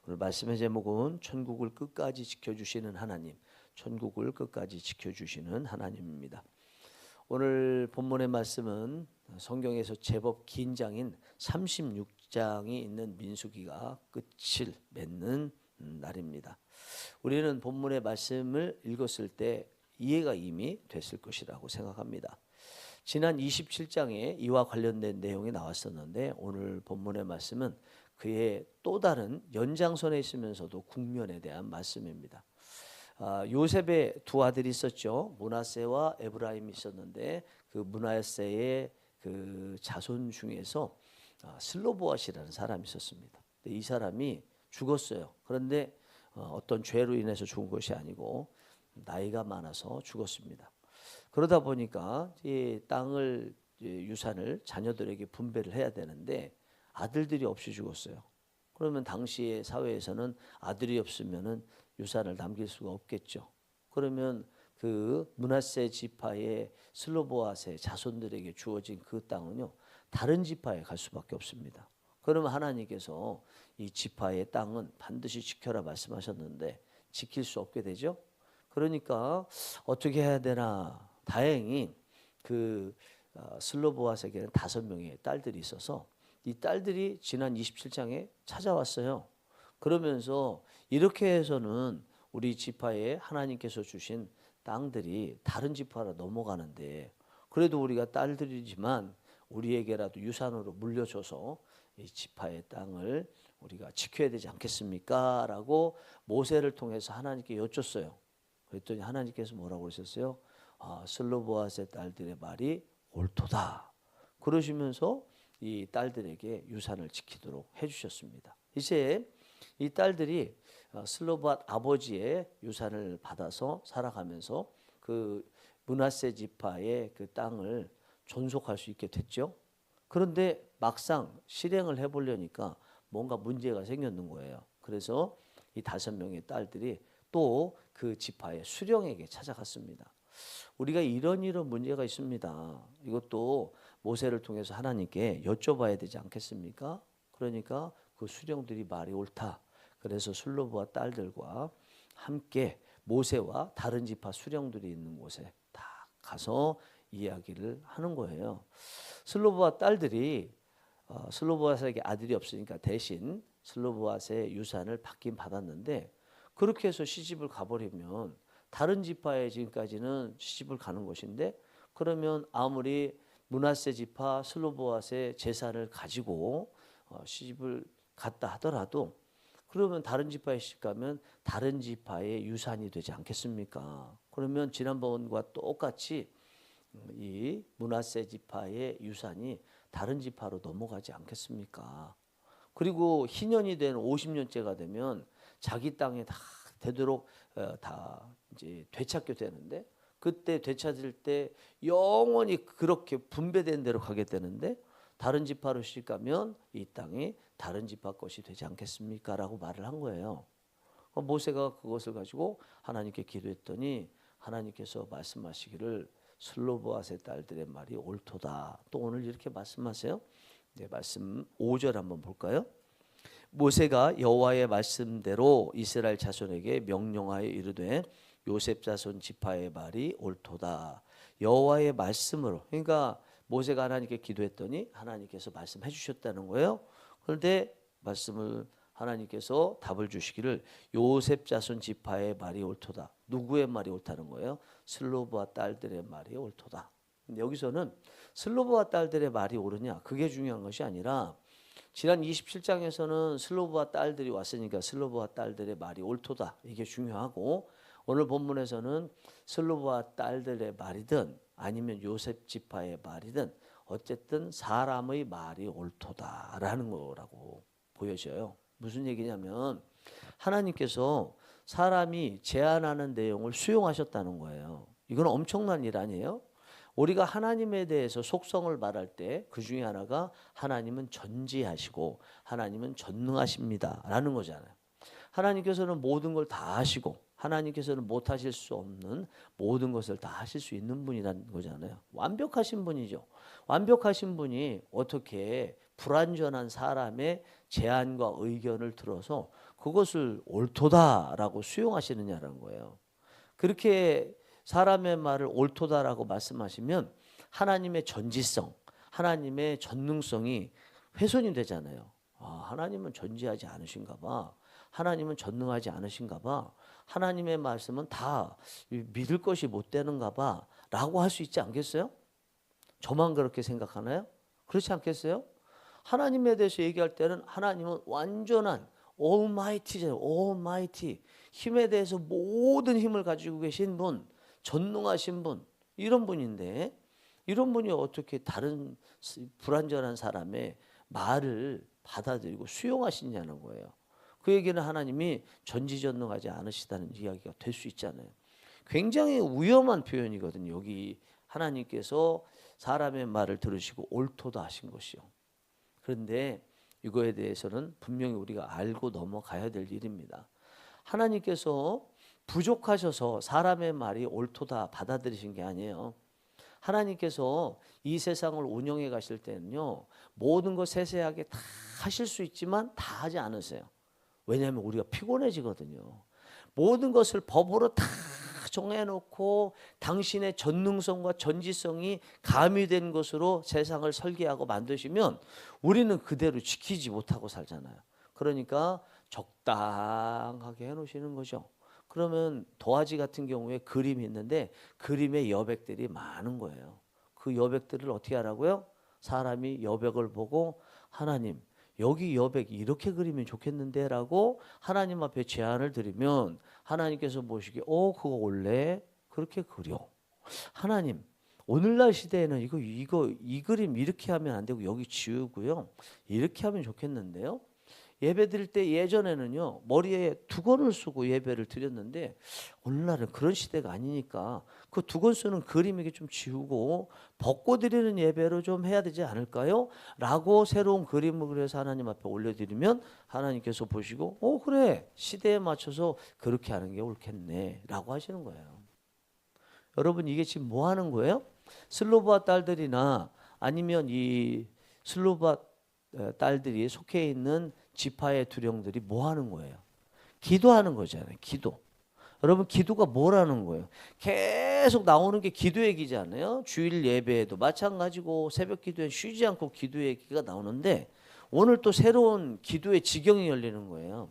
오늘 말씀의 제목은 천국을 끝까지 지켜주시는 하나님, 천국을 끝까지 지켜주시는 하나님입니다. 오늘 본문의 말씀은 성경에서 제법 긴 장인 36장이 있는 민수기가 끝을 맺는 날입니다. 우리는 본문의 말씀을 읽었을 때 이해가 이미 됐을 것이라고 생각합니다. 지난 27장에 이와 관련된 내용이 나왔었는데 오늘 본문의 말씀은 그의 또 다른 연장선에 있으면서도 국면에 대한 말씀입니다. 요셉의 두 아들이 있었죠. 므낫세와 에브라임이 있었는데 그 므낫세의 그 자손 중에서 슬로보앗이라는 사람이 있었습니다. 이 사람이 죽었어요. 그런데 어떤 죄로 인해서 죽은 것이 아니고 나이가 많아서 죽었습니다. 그러다 보니까 이 땅을 유산을 자녀들에게 분배를 해야 되는데 아들들이 없이 죽었어요. 그러면 당시의 사회에서는 아들이 없으면은 유산을 남길 수가 없겠죠. 그러면 그 므낫세 지파의 슬로보앗의 자손들에게 주어진 그 땅은요 다른 지파에 갈 수밖에 없습니다. 그러면 하나님께서 이 지파의 땅은 반드시 지켜라 말씀하셨는데 지킬 수 없게 되죠. 그러니까 어떻게 해야 되나. 다행히 그 슬로보앗에게는 5명의 딸들이 있어서 이 딸들이 지난 27장에 찾아왔어요. 그러면서 이렇게 해서는 우리 지파에 하나님께서 주신 땅들이 다른 지파로 넘어가는데 그래도 우리가 딸들이지만 우리에게라도 유산으로 물려줘서 이 지파의 땅을 우리가 지켜야 되지 않겠습니까? 라고 모세를 통해서 하나님께 여쭙어요. 그랬더니 하나님께서 뭐라고 그러셨어요? 슬로보앗의 딸들의 말이 옳도다. 그러시면서 이 딸들에게 유산을 지키도록 해주셨습니다. 이제 이 딸들이 슬로보앗 아버지의 유산을 받아서 살아가면서 그 므낫세 지파의 그 땅을 존속할 수 있게 됐죠. 그런데 막상 실행을 해보려니까 뭔가 문제가 생겼는 거예요. 그래서 이 5명의 딸들이 또 그 지파의 수령에게 찾아갔습니다. 우리가 이런 문제가 있습니다. 이것도 모세를 통해서 하나님께 여쭤봐야 되지 않겠습니까? 그러니까 그 수령들이 말이 옳다. 그래서 슬로보앗 딸들과 함께 모세와 다른 지파 수령들이 있는 곳에 다 가서 이야기를 하는 거예요. 슬로보앗 딸들이 슬로보앗에게 아들이 없으니까 대신 슬로보앗의 유산을 받긴 받았는데 그렇게 해서 시집을 가버리면 다른 지파에 지금까지는 시집을 가는 것인데 그러면 아무리 므낫세 지파 슬로보앗의 재산을 가지고 시집을 갔다 하더라도 그러면 다른 지파에 시집 가면 다른 지파의 유산이 되지 않겠습니까? 그러면 지난번과 똑같이 이 므낫세 지파의 유산이 다른 지파로 넘어가지 않겠습니까? 그리고 희년이 된 50년째가 되면 자기 땅에 다 되도록 다 이제 되찾게 되는데 그때 되찾을 때 영원히 그렇게 분배된 대로 가게 되는데 다른 지파로 시집 가면 이 땅이 다른 지파 것이 되지 않겠습니까? 라고 말을 한 거예요. 모세가 그것을 가지고 하나님께 기도했더니 하나님께서 말씀하시기를 슬로보앗의 딸들의 말이 옳도다. 또 오늘 이렇게 말씀하세요. 네, 말씀 5절 한번 볼까요? 모세가 여호와의 말씀대로 이스라엘 자손에게 명령하여 이르되 요셉 자손 지파의 말이 옳도다. 여호와의 말씀으로. 그러니까 모세가 하나님께 기도했더니 하나님께서 말씀해 주셨다는 거예요. 그런데 말씀을 하나님께서 답을 주시기를 요셉 자손 지파의 말이 옳도다. 누구의 말이 옳다는 거예요? 슬로보앗 딸들의 말이 옳도다. 근데 여기서는 슬로보앗 딸들의 말이 옳으냐 그게 중요한 것이 아니라 지난 27장에서는 슬로보앗 딸들이 왔으니까 슬로보앗 딸들의 말이 옳도다. 이게 중요하고 오늘 본문에서는 슬로보앗 딸들의 말이든 아니면 요셉 지파의 말이든 어쨌든 사람의 말이 옳도다라는 거라고 보여져요. 무슨 얘기냐면 하나님께서 사람이 제안하는 내용을 수용하셨다는 거예요. 이건 엄청난 일 아니에요? 우리가 하나님에 대해서 속성을 말할 때 그 중에 하나가 하나님은 전지하시고 하나님은 전능하십니다 라는 거잖아요. 하나님께서는 모든 걸 다 하시고 하나님께서는 못하실 수 없는 모든 것을 다 하실 수 있는 분이라는 거잖아요. 완벽하신 분이죠. 완벽하신 분이 어떻게 불완전한 사람의 제안과 의견을 들어서 그것을 옳도다라고 수용하시느냐라는 거예요. 그렇게 사람의 말을 옳도다라고 말씀하시면 하나님의 전지성, 하나님의 전능성이 훼손이 되잖아요. 하나님은 전지하지 않으신가 봐. 하나님은 전능하지 않으신가 봐. 하나님의 말씀은 다 믿을 것이 못 되는가 봐 라고 할 수 있지 않겠어요? 저만 그렇게 생각하나요? 그렇지 않겠어요? 하나님에 대해서 얘기할 때는 하나님은 완전한 Almighty잖아요. Almighty. 힘에 대해서 모든 힘을 가지고 계신 분, 전능하신 분, 이런 분인데 이런 분이 어떻게 다른 불완전한 사람의 말을 받아들이고 수용하시냐는 거예요. 그 얘기는 하나님이 전지전능하지 않으시다는 이야기가 될 수 있잖아요. 굉장히 위험한 표현이거든요. 여기 하나님께서 사람의 말을 들으시고 옳도다 하신 것이요. 그런데 이거에 대해서는 분명히 우리가 알고 넘어가야 될 일입니다. 하나님께서 부족하셔서 사람의 말이 옳도다 받아들이신 게 아니에요. 하나님께서 이 세상을 운영해 가실 때는요, 모든 것 세세하게 다 하실 수 있지만 다 하지 않으세요. 왜냐하면 우리가 피곤해지거든요. 모든 것을 법으로 다 정해놓고 당신의 전능성과 전지성이 가미된 것으로 세상을 설계하고 만드시면 우리는 그대로 지키지 못하고 살잖아요. 그러니까 적당하게 해놓으시는 거죠. 그러면 도화지 같은 경우에 그림이 있는데 그림의 여백들이 많은 거예요. 그 여백들을 어떻게 하라고요? 사람이 여백을 보고 하나님 여기 여백 이렇게 그리면 좋겠는데 라고 하나님 앞에 제안을 드리면 하나님께서 보시기에 그거 원래 그렇게 그려. 하나님 오늘날 시대에는 이 그림 이렇게 하면 안 되고 여기 지우고요. 이렇게 하면 좋겠는데요. 예배 드릴 때 예전에는요 머리에 두건을 쓰고 예배를 드렸는데 오늘날은 그런 시대가 아니니까 그 두건 쓰는 그림 이게 좀 지우고 벗고 드리는 예배로 좀 해야 되지 않을까요? 라고 새로운 그림을 그려서 하나님 앞에 올려드리면 하나님께서 보시고 그래 시대에 맞춰서 그렇게 하는 게 옳겠네 라고 하시는 거예요. 여러분 이게 지금 뭐 하는 거예요? 슬로바 딸들이나 아니면 이 슬로바 딸들이 속해 있는 지파의 두령들이 뭐 하는 거예요? 기도하는 거잖아요. 기도. 여러분 기도가 뭐라는 거예요? 계속 나오는 게 기도 얘기잖아요. 주일 예배에도 마찬가지고 새벽 기도에 쉬지 않고 기도 얘기가 나오는데 오늘 또 새로운 기도의 지경이 열리는 거예요.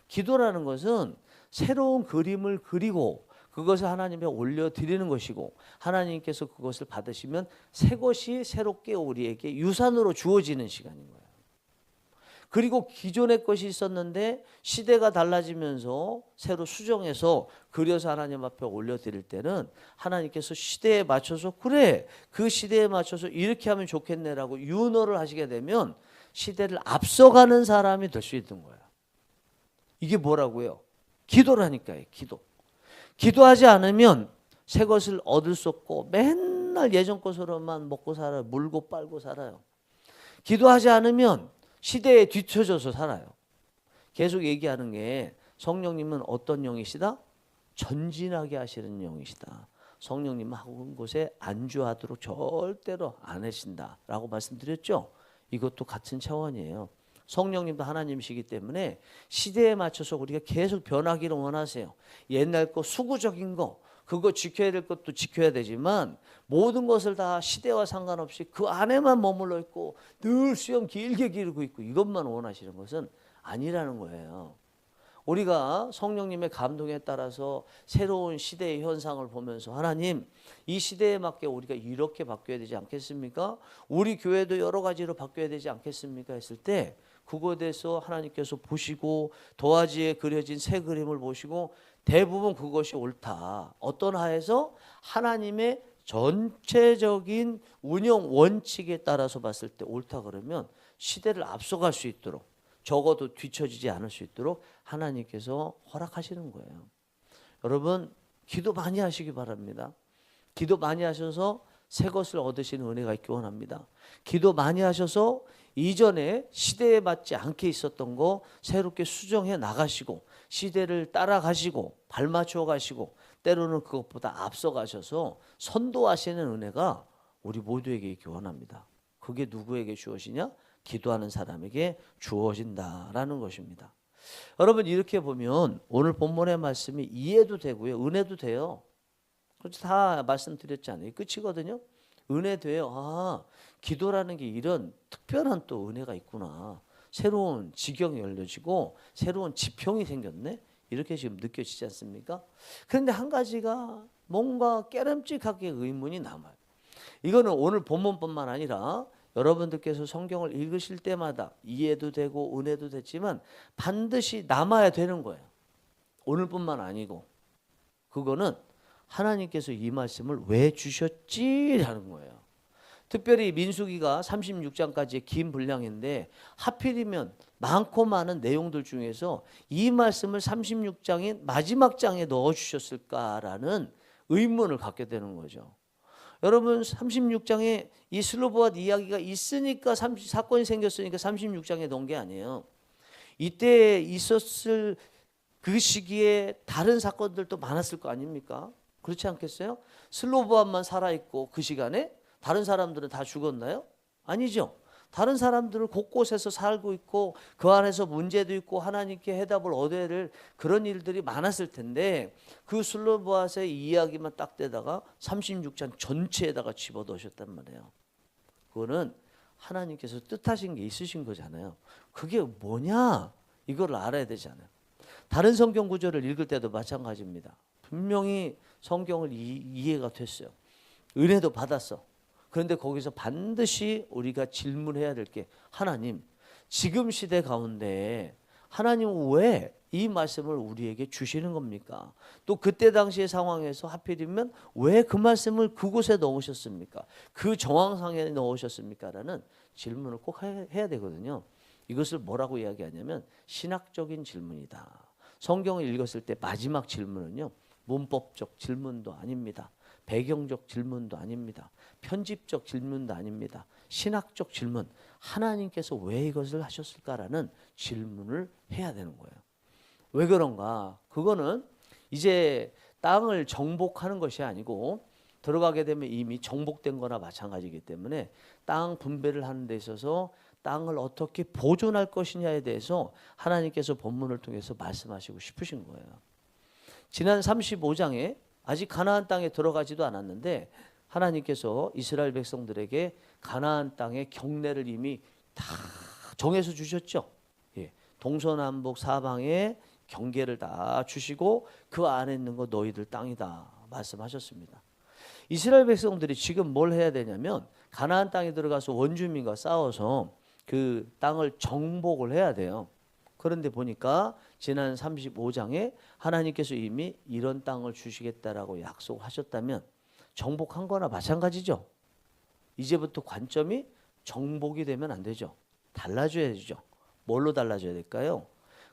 기도라는 것은 새로운 그림을 그리고 그것을 하나님께 올려드리는 것이고 하나님께서 그것을 받으시면 새 것이 새롭게 우리에게 유산으로 주어지는 시간인 거예요. 그리고 기존의 것이 있었는데 시대가 달라지면서 새로 수정해서 그려서 하나님 앞에 올려드릴 때는 하나님께서 시대에 맞춰서 그래 그 시대에 맞춰서 이렇게 하면 좋겠네라고 윤허를 하시게 되면 시대를 앞서가는 사람이 될 수 있는 거예요. 이게 뭐라고요? 기도라니까요. 기도. 기도하지 않으면 새 것을 얻을 수 없고 맨날 예전 것으로만 먹고 살아요. 물고 빨고 살아요. 기도하지 않으면 시대에 뒤처져서 살아요. 계속 얘기하는 게 성령님은 어떤 영이시다? 전진하게 하시는 영이시다. 성령님은 한 곳에 안주하도록 절대로 안 하신다라고 말씀드렸죠. 이것도 같은 차원이에요. 성령님도 하나님이시기 때문에 시대에 맞춰서 우리가 계속 변하기를 원하세요. 옛날 거 수구적인 거 그거 지켜야 될 것도 지켜야 되지만 모든 것을 다 시대와 상관없이 그 안에만 머물러 있고 늘 수염 길게 기르고 있고 이것만 원하시는 것은 아니라는 거예요. 우리가 성령님의 감동에 따라서 새로운 시대의 현상을 보면서 하나님 이 시대에 맞게 우리가 이렇게 바뀌어야 되지 않겠습니까? 우리 교회도 여러 가지로 바뀌어야 되지 않겠습니까? 했을 때 그거에 대해서 하나님께서 보시고 도화지에 그려진 새 그림을 보시고 대부분 그것이 옳다. 어떤 하에서 하나님의 전체적인 운영 원칙에 따라서 봤을 때 옳다 그러면 시대를 앞서갈 수 있도록 적어도 뒤처지지 않을 수 있도록 하나님께서 허락하시는 거예요. 여러분 기도 많이 하시기 바랍니다. 기도 많이 하셔서 새 것을 얻으시는 은혜가 있기 원합니다. 기도 많이 하셔서 이전에 시대에 맞지 않게 있었던 거 새롭게 수정해 나가시고 시대를 따라가시고 발맞춰 가시고 때로는 그것보다 앞서 가셔서 선도하시는 은혜가 우리 모두에게 있기 원합니다. 그게 누구에게 주어지냐? 기도하는 사람에게 주어진다라는 것입니다. 여러분 이렇게 보면 오늘 본문의 말씀이 이해도 되고요. 은혜도 돼요. 다 말씀드렸잖아요. 끝이거든요. 은혜 돼요. 아, 기도라는 게 이런 특별한 또 은혜가 있구나. 새로운 지경이 열려지고 새로운 지평이 생겼네. 이렇게 지금 느껴지지 않습니까? 그런데 한 가지가 뭔가 깨름직하게 의문이 남아요. 이거는 오늘 본문뿐만 아니라 여러분들께서 성경을 읽으실 때마다 이해도 되고 은혜도 됐지만 반드시 남아야 되는 거예요. 오늘뿐만 아니고. 그거는 하나님께서 이 말씀을 왜 주셨지라는 거예요. 특별히 민수기가 36장까지의 긴 분량인데 하필이면 많고 많은 내용들 중에서 이 말씀을 36장인 마지막 장에 넣어주셨을까라는 의문을 갖게 되는 거죠. 여러분 36장에 이 슬로보앗 이야기가 있으니까 사건이 생겼으니까 36장에 넣은 게 아니에요. 이때 있었을 그 시기에 다른 사건들도 많았을 거 아닙니까? 그렇지 않겠어요? 슬로보앗만 살아있고 그 시간에 다른 사람들은 다 죽었나요? 아니죠. 다른 사람들은 곳곳에서 살고 있고 그 안에서 문제도 있고 하나님께 해답을 얻어야 될 그런 일들이 많았을 텐데 그 슬로보앗의 이야기만 딱 떼다가 36장 전체에다가 집어넣으셨단 말이에요. 그거는 하나님께서 뜻하신 게 있으신 거잖아요. 그게 뭐냐? 이걸 알아야 되잖아요. 다른 성경 구절을 읽을 때도 마찬가지입니다. 분명히 성경을 이해가 됐어요. 은혜도 받았어. 그런데 거기서 반드시 우리가 질문해야 될 게 하나님, 지금 시대 가운데 하나님은 왜 이 말씀을 우리에게 주시는 겁니까? 또 그때 당시의 상황에서 하필이면 왜 그 말씀을 그곳에 넣으셨습니까? 그 정황상에 넣으셨습니까? 라는 질문을 꼭 해야 되거든요. 이것을 뭐라고 이야기하냐면 신학적인 질문이다. 성경을 읽었을 때 마지막 질문은요, 문법적 질문도 아닙니다. 배경적 질문도 아닙니다. 편집적 질문도 아닙니다. 신학적 질문, 하나님께서 왜 이것을 하셨을까라는 질문을 해야 되는 거예요. 왜 그런가? 그거는 이제 땅을 정복하는 것이 아니고 들어가게 되면 이미 정복된 거나 마찬가지이기 때문에 땅 분배를 하는 데 있어서 땅을 어떻게 보존할 것이냐에 대해서 하나님께서 본문을 통해서 말씀하시고 싶으신 거예요. 지난 35장에 아직 가나안 땅에 들어가지도 않았는데 하나님께서 이스라엘 백성들에게 가나안 땅의 경내를 이미 다 정해서 주셨죠. 예, 동서남북 사방에 경계를 다 주시고 그 안에 있는 거 너희들 땅이다 말씀하셨습니다. 이스라엘 백성들이 지금 뭘 해야 되냐면 가나안 땅에 들어가서 원주민과 싸워서 그 땅을 정복을 해야 돼요. 그런데 보니까 지난 35장에 하나님께서 이미 이런 땅을 주시겠다라고 약속하셨다면 정복한 거나 마찬가지죠. 이제부터 관점이 정복이 되면 안 되죠. 달라져야 되죠. 뭘로 달라져야 될까요?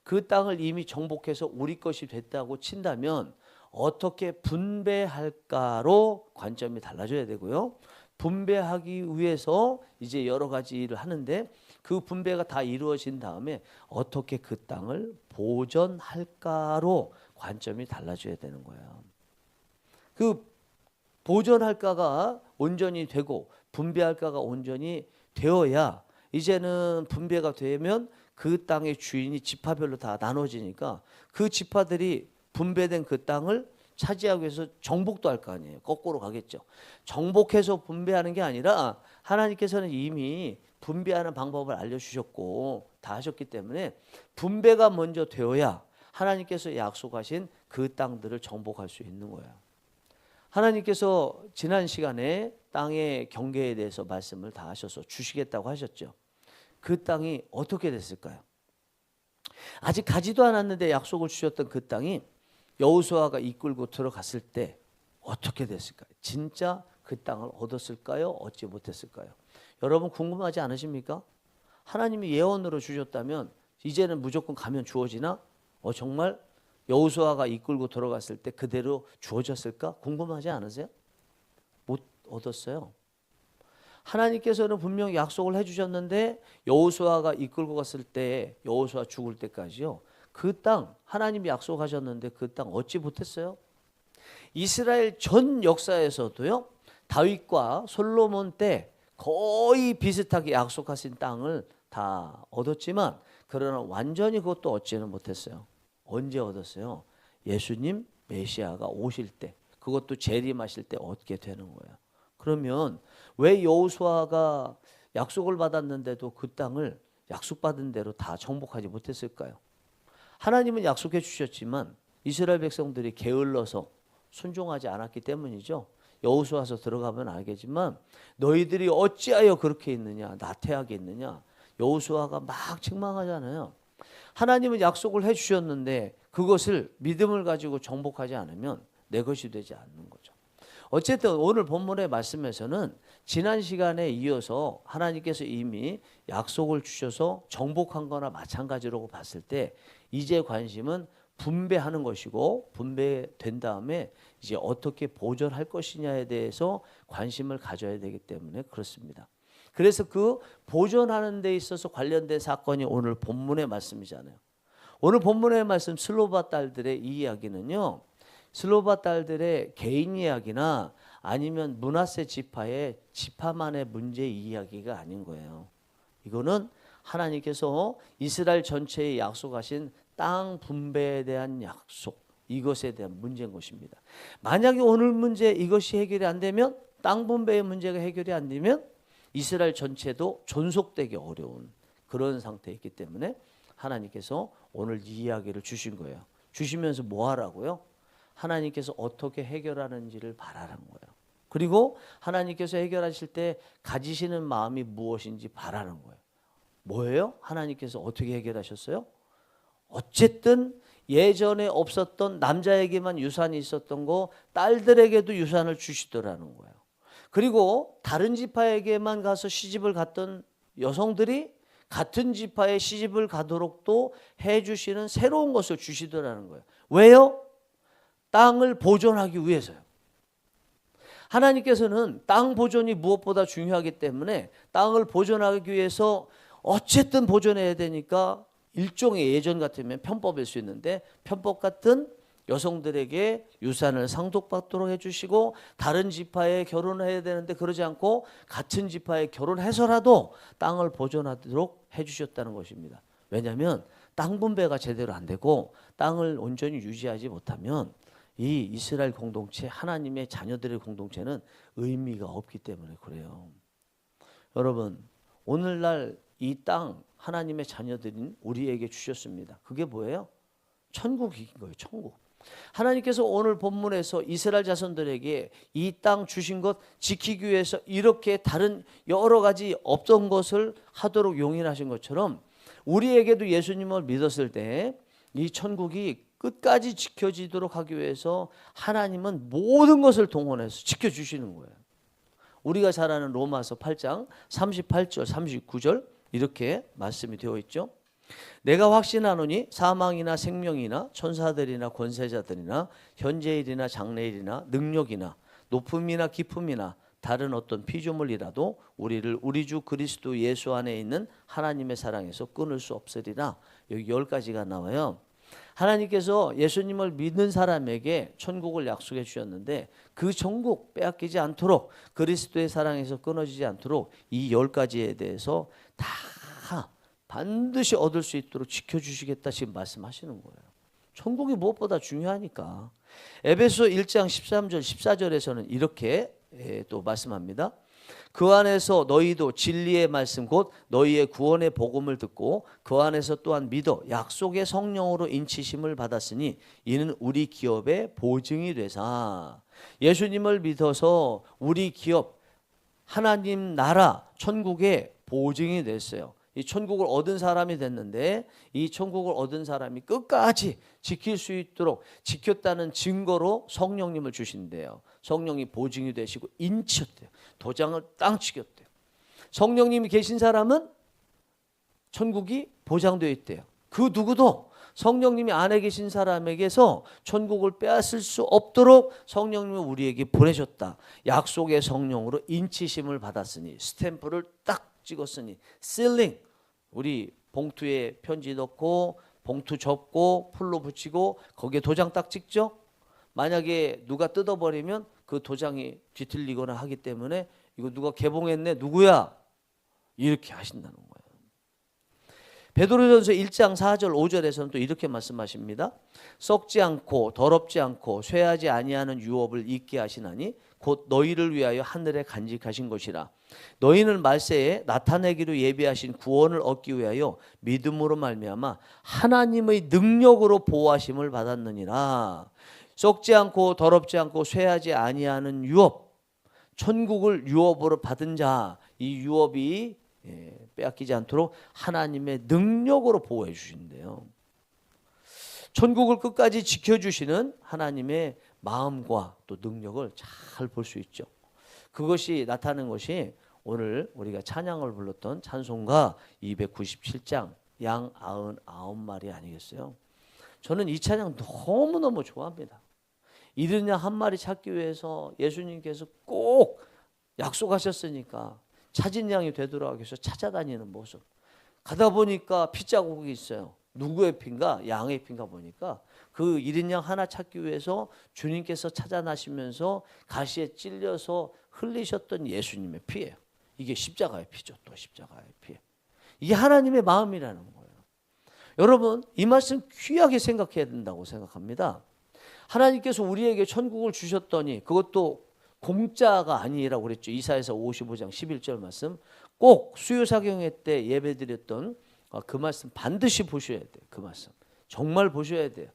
그 땅을 이미 정복해서 우리 것이 됐다고 친다면 어떻게 분배할까로 관점이 달라져야 되고요. 분배하기 위해서 이제 여러 가지 일을 하는데 그 분배가 다 이루어진 다음에 어떻게 그 땅을 보존할까로 관점이 달라져야 되는 거예요. 그 보존할까가 온전히 되고 분배할까가 온전히 되어야 이제는 분배가 되면 그 땅의 주인이 지파별로 다 나눠지니까 그 지파들이 분배된 그 땅을 차지하기 위해서 정복도 할 거 아니에요. 거꾸로 가겠죠. 정복해서 분배하는 게 아니라 하나님께서는 이미 분배하는 방법을 알려주셨고 다 하셨기 때문에 분배가 먼저 되어야 하나님께서 약속하신 그 땅들을 정복할 수 있는 거예요. 하나님께서 지난 시간에 땅의 경계에 대해서 말씀을 다 하셔서 주시겠다고 하셨죠. 그 땅이 어떻게 됐을까요? 아직 가지도 않았는데 약속을 주셨던 그 땅이 여호수아가 이끌고 들어갔을 때 어떻게 됐을까요? 진짜 그 땅을 얻었을까요? 얻지 못했을까요? 여러분 궁금하지 않으십니까? 하나님이 예언으로 주셨다면 이제는 무조건 가면 주어지나? 정말 여호수아가 이끌고 들어갔을 때 그대로 주어졌을까? 궁금하지 않으세요? 못 얻었어요. 하나님께서는 분명히 약속을 해주셨는데 여호수아가 이끌고 갔을 때 여호수아 죽을 때까지요. 그 땅 하나님이 약속하셨는데 그 땅 얻지 못했어요. 이스라엘 전 역사에서도요. 다윗과 솔로몬 때 거의 비슷하게 약속하신 땅을 다 얻었지만 그러나 완전히 그것도 얻지는 못했어요. 언제 얻었어요? 예수님 메시아가 오실 때, 그것도 재림하실 때 얻게 되는 거예요. 그러면 왜 여호수아가 약속을 받았는데도 그 땅을 약속받은 대로 다 정복하지 못했을까요? 하나님은 약속해 주셨지만 이스라엘 백성들이 게을러서 순종하지 않았기 때문이죠. 여호수아서 들어가면 알겠지만 너희들이 어찌하여 그렇게 있느냐, 나태하게 있느냐. 여호수아가 막 책망하잖아요. 하나님은 약속을 해 주셨는데 그것을 믿음을 가지고 정복하지 않으면 내 것이 되지 않는 거죠. 어쨌든 오늘 본문의 말씀에서는 지난 시간에 이어서 하나님께서 이미 약속을 주셔서 정복한 거나 마찬가지라고 봤을 때 이제 관심은 분배하는 것이고, 분배된 다음에 이제 어떻게 보존할 것이냐에 대해서 관심을 가져야 되기 때문에 그렇습니다. 그래서 그 보존하는 데 있어서 관련된 사건이 오늘 본문의 말씀이잖아요. 오늘 본문의 말씀 슬로바 딸들의 이 이야기는요, 슬로바 딸들의 개인 이야기나 아니면 므낫세 지파의 지파만의 문제 이야기가 아닌 거예요. 이거는 하나님께서 이스라엘 전체에 약속하신 땅 분배에 대한 약속, 이것에 대한 문제인 것입니다. 만약에 오늘 문제 이것이 해결이 안 되면, 땅 분배의 문제가 해결이 안 되면 이스라엘 전체도 존속되기 어려운 그런 상태에 있기 때문에 하나님께서 오늘 이 이야기를 주신 거예요. 주시면서 뭐 하라고요? 하나님께서 어떻게 해결하는지를 바라는 거예요. 그리고 하나님께서 해결하실 때 가지시는 마음이 무엇인지 바라는 거예요. 뭐예요? 하나님께서 어떻게 해결하셨어요? 어쨌든 예전에 없었던, 남자에게만 유산이 있었던 거 딸들에게도 유산을 주시더라는 거예요. 그리고 다른 지파에게만 가서 시집을 갔던 여성들이 같은 지파에 시집을 가도록도 해주시는 새로운 것을 주시더라는 거예요. 왜요? 땅을 보존하기 위해서요. 하나님께서는 땅 보존이 무엇보다 중요하기 때문에 땅을 보존하기 위해서 어쨌든 보존해야 되니까 일종의, 예전 같으면 편법일 수 있는데 편법 같은 여성들에게 유산을 상속받도록 해주시고, 다른 지파에 결혼을 해야 되는데 그러지 않고 같은 지파에 결혼해서라도 땅을 보존하도록 해주셨다는 것입니다. 왜냐하면 땅 분배가 제대로 안 되고 땅을 온전히 유지하지 못하면 이 이스라엘 공동체, 하나님의 자녀들의 공동체는 의미가 없기 때문에 그래요. 여러분, 오늘날 이 땅 하나님의 자녀들인 우리에게 주셨습니다. 그게 뭐예요? 천국인 거예요. 천국. 하나님께서 오늘 본문에서 이스라엘 자손들에게 이 땅 주신 것 지키기 위해서 이렇게 다른 여러 가지 없던 것을 하도록 용인하신 것처럼 우리에게도 예수님을 믿었을 때 이 천국이 끝까지 지켜지도록 하기 위해서 하나님은 모든 것을 동원해서 지켜주시는 거예요. 우리가 잘 아는 로마서 8장 38절 39절 이렇게 말씀이 되어 있죠. 내가 확신하노니 사망이나 생명이나 천사들이나 권세자들이나 현재일이나 장래일이나 능력이나 높음이나 깊음이나 다른 어떤 피조물이라도 우리를 우리 주 그리스도 예수 안에 있는 하나님의 사랑에서 끊을 수 없으리라. 여기 10가지가 나와요. 하나님께서 예수님을 믿는 사람에게 천국을 약속해 주셨는데 그 천국 빼앗기지 않도록, 그리스도의 사랑에서 끊어지지 않도록 이 10가지에 대해서 다 반드시 얻을 수 있도록 지켜주시겠다 지금 말씀하시는 거예요. 천국이 무엇보다 중요하니까. 에베소 1장 13절 14절에서는 이렇게 또 말씀합니다. 그 안에서 너희도 진리의 말씀 곧 너희의 구원의 복음을 듣고 그 안에서 또한 믿어 약속의 성령으로 인치심을 받았으니 이는 우리 기업의 보증이 되사. 예수님을 믿어서 우리 기업, 하나님 나라 천국의 보증이 됐어요. 이 천국을 얻은 사람이 됐는데 이 천국을 얻은 사람이 끝까지 지킬 수 있도록 지켰다는 증거로 성령님을 주신대요. 성령이 보증이 되시고 인치셨대요. 도장을 땅 찍었대요. 성령님이 계신 사람은 천국이 보장되어 있대요. 그 누구도 성령님이 안에 계신 사람에게서 천국을 빼앗을 수 없도록 성령님을 우리에게 보내셨다. 약속의 성령으로 인치심을 받았으니, 스탬프를 딱 찍었으니, 실링, 우리 봉투에 편지 넣고 봉투 접고 풀로 붙이고 거기에 도장 딱 찍죠. 만약에 누가 뜯어버리면 그 도장이 뒤틀리거나 하기 때문에 이거 누가 개봉했네, 누구야? 이렇게 하신다는 거예요. 베드로전서 1장 4절 5절에서는 또 이렇게 말씀하십니다. 썩지 않고 더럽지 않고 쇠하지 아니하는 유업을 잊게 하시나니 곧 너희를 위하여 하늘에 간직하신 것이라. 너희는 말세에 나타내기로 예비하신 구원을 얻기 위하여 믿음으로 말미암아 하나님의 능력으로 보호하심을 받았느니라. 썩지 않고 더럽지 않고 쇠하지 아니하는 유업, 천국을 유업으로 받은 자, 이 유업이 빼앗기지 않도록 하나님의 능력으로 보호해 주신대요. 천국을 끝까지 지켜주시는 하나님의 마음과 또 능력을 잘 볼 수 있죠. 그것이 나타나는 것이 오늘 우리가 찬양을 불렀던 찬송가 297장 양 99마리 아니겠어요? 저는 이 찬양 너무너무 좋아합니다. 잃은 양 한 마리 찾기 위해서 예수님께서 꼭 약속하셨으니까 찾은 양이 되돌아가기 위해서 찾아다니는 모습. 가다 보니까 피자국이 있어요. 누구의 피인가? 양의 피인가 보니까 그 잃은 양 하나 찾기 위해서 주님께서 찾아나시면서 가시에 찔려서 흘리셨던 예수님의 피예요. 이게 십자가의 피죠. 또 십자가의 피. 이게 하나님의 마음이라는 거예요. 여러분, 이 말씀 귀하게 생각해야 된다고 생각합니다. 하나님께서 우리에게 천국을 주셨더니 그것도 공짜가 아니라고 그랬죠. 이사야서 55장 11절 말씀. 꼭 수요사경회 때 예배드렸던 그 말씀 반드시 보셔야 돼요. 그 말씀 정말 보셔야 돼요.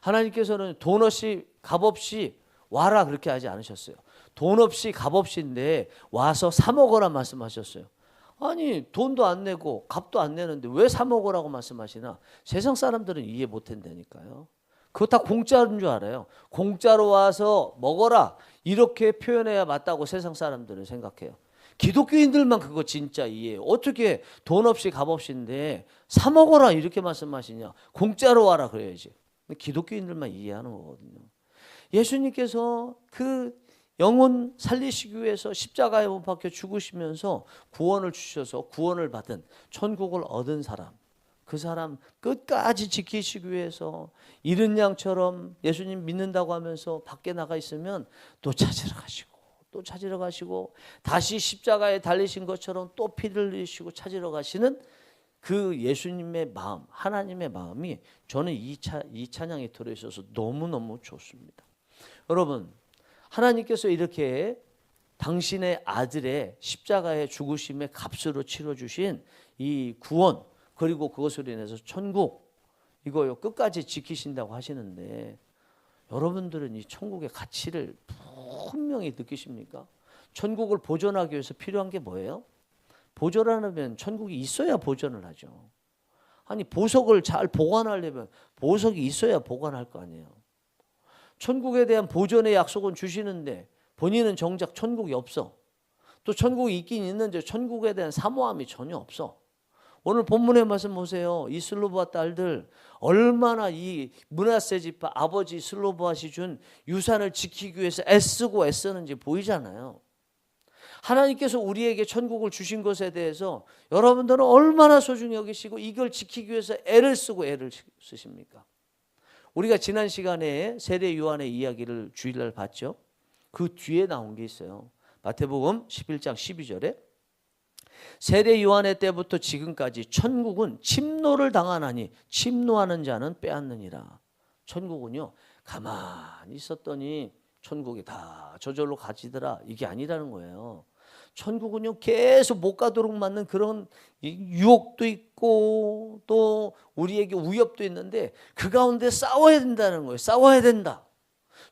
하나님께서는 돈 없이 값 없이 와라 그렇게 하지 않으셨어요. 돈 없이 값 없이인데 와서 사 먹어라 말씀하셨어요. 아니 돈도 안 내고 값도 안 내는데 왜 사 먹으라고 말씀하시나? 세상 사람들은 이해 못 한다니까요. 그거 다 공짜인 줄 알아요. 공짜로 와서 먹어라 이렇게 표현해야 맞다고 세상 사람들은 생각해요. 기독교인들만 그거 진짜 이해해요. 어떻게 돈 없이 값 없이인데 사 먹어라 이렇게 말씀하시냐? 공짜로 와라 그래야지. 기독교인들만 이해하는 거거든요. 예수님께서 그 영혼 살리시기 위해서 십자가에 못 박혀 죽으시면서 구원을 주셔서 구원을 받은 천국을 얻은 사람, 그 사람 끝까지 지키시기 위해서 잃은 양처럼 예수님 믿는다고 하면서 밖에 나가 있으면 또 찾으러 가시고 또 찾으러 가시고 다시 십자가에 달리신 것처럼 또 피를 흘리시고 찾으러 가시는 그 예수님의 마음, 하나님의 마음이 저는 이 찬양에 들어있어서 너무너무 좋습니다. 여러분, 하나님께서 이렇게 당신의 아들의 십자가의 죽으심의 값으로 치러주신 이 구원, 그리고 그것으로 인해서 천국, 이거요 끝까지 지키신다고 하시는데 여러분들은 이 천국의 가치를 분명히 느끼십니까? 천국을 보존하기 위해서 필요한 게 뭐예요? 보존하려면 천국이 있어야 보존을 하죠. 아니 보석을 잘 보관하려면 보석이 있어야 보관할 거 아니에요. 천국에 대한 보존의 약속은 주시는데 본인은 정작 천국이 없어. 또 천국이 있긴 있는데 천국에 대한 사모함이 전혀 없어. 오늘 본문의 말씀 보세요. 이 슬로브아 딸들 얼마나 이 므낫세 지파 아버지 슬로브아시 준 유산을 지키기 위해서 애쓰고 애쓰는지 보이잖아요. 하나님께서 우리에게 천국을 주신 것에 대해서 여러분들은 얼마나 소중히 여기시고 이걸 지키기 위해서 애를 쓰고 애를 쓰십니까? 우리가 지난 시간에 세례 요한의 이야기를 주일날 봤죠. 그 뒤에 나온 게 있어요. 마태복음 11장 12절에 세례 요한의 때부터 지금까지 천국은 침노를 당하나니 침노하는 자는 빼앗느니라. 천국은요 가만히 있었더니 천국이 다 저절로 가지더라 이게 아니라는 거예요. 천국은요 계속 못 가도록 만든 그런 유혹도 있고 또 우리에게 위협도 있는데 그 가운데 싸워야 된다는 거예요. 싸워야 된다.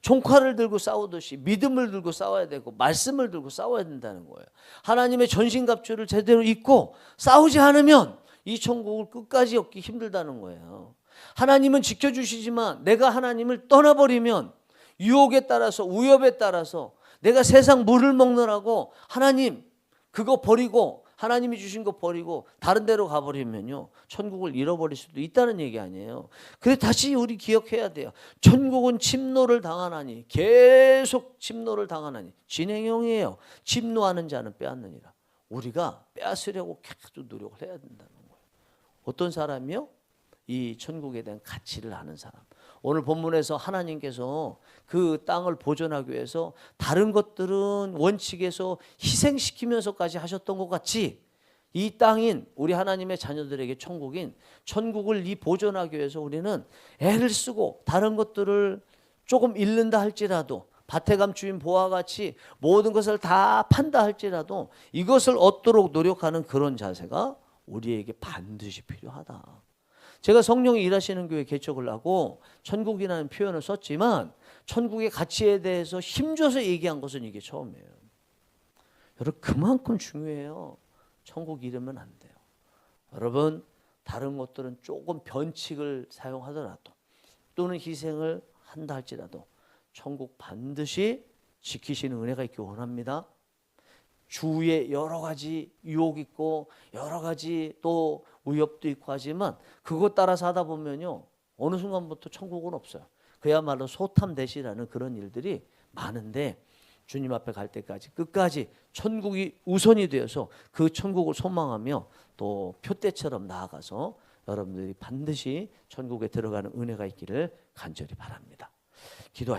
총칼을 들고 싸우듯이 믿음을 들고 싸워야 되고 말씀을 들고 싸워야 된다는 거예요. 하나님의 전신갑주를 제대로 입고 싸우지 않으면 이 천국을 끝까지 얻기 힘들다는 거예요. 하나님은 지켜주시지만 내가 하나님을 떠나버리면 유혹에 따라서 위협에 따라서 내가 세상 물을 먹느라고 하나님 그거 버리고 하나님이 주신 거 버리고 다른 데로 가버리면요 천국을 잃어버릴 수도 있다는 얘기 아니에요. 그래서 다시 우리 기억해야 돼요. 천국은 침노를 당하나니 계속 침노를 당하나니 진행형이에요. 침노하는 자는 빼앗느니라. 우리가 빼앗으려고 계속 노력을 해야 된다는 거예요. 어떤 사람이요? 이 천국에 대한 가치를 아는 사람. 오늘 본문에서 하나님께서 그 땅을 보존하기 위해서 다른 것들은 원칙에서 희생시키면서까지 하셨던 것 같이 이 땅인 우리 하나님의 자녀들에게 천국인 천국을 보존하기 위해서 우리는 애를 쓰고 다른 것들을 조금 잃는다 할지라도 밭에 감 주인 보와 같이 모든 것을 다 판다 할지라도 이것을 얻도록 노력하는 그런 자세가 우리에게 반드시 필요하다. 제가 성령이 일하시는 교회 개척을 하고 천국이라는 표현을 썼지만 천국의 가치에 대해서 힘줘서 얘기한 것은 이게 처음이에요. 여러분 그만큼 중요해요. 천국 잃으면 안 돼요. 여러분 다른 것들은 조금 변칙을 사용하더라도 또는 희생을 한다 할지라도 천국 반드시 지키시는 은혜가 있기 원합니다. 주위에 여러 가지 유혹 있고 여러 가지 또 위협도 있고 하지만 그것 따라서 하다 보면요 어느 순간부터 천국은 없어요. 그야말로 소탐대시라는 그런 일들이 많은데 주님 앞에 갈 때까지 끝까지 천국이 우선이 되어서 그 천국을 소망하며 또 표대처럼 나아가서 여러분들이 반드시 천국에 들어가는 은혜가 있기를 간절히 바랍니다. 기도하시겠습니다.